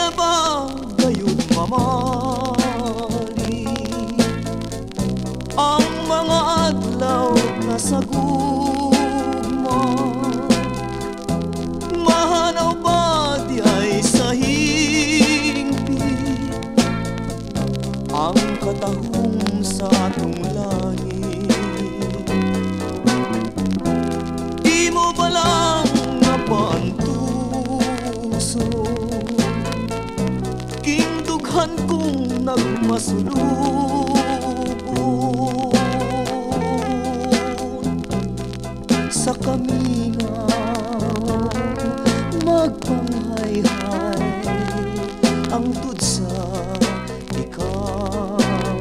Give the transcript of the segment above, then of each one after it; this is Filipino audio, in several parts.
na ba gayon mamali ang mga adlaw na sagugma? Mahanaw ba di ay sa hingpit ang katahong sa atong langit? Di mo ba lang napaantuso king dughan kong nagmasulubon sa kamingaw magpanghayhay ang tudsa ikamatay.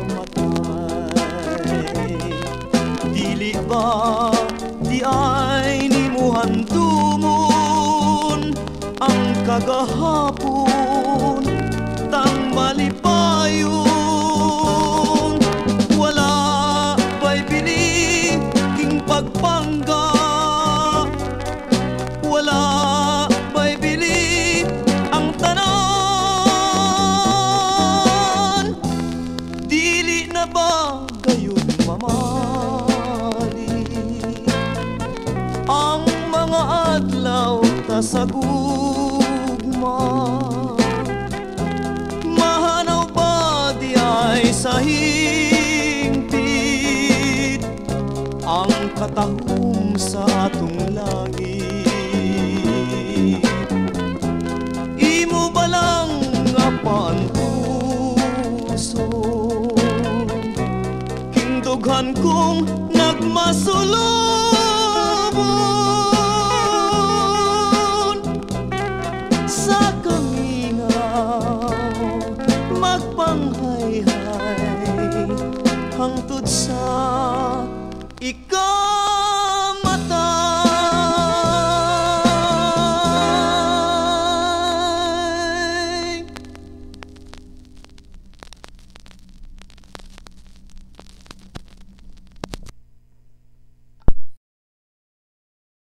Dili ba di ay nimuhan tumon ang kagahapon tang malipayon? Wala ba'y bili king pagpangga? Wala ba'y bili ang tanan? Dili na ba gayon mamali ang mga adlaw ta sa gugma? Mahanaw ba di ay sa hingpit ang katahom sa atong langit? Imo ba lang nga paantuso king dughan kong nagmasulubon sa kamingaw magpanghayhay hangtod sa ikaw?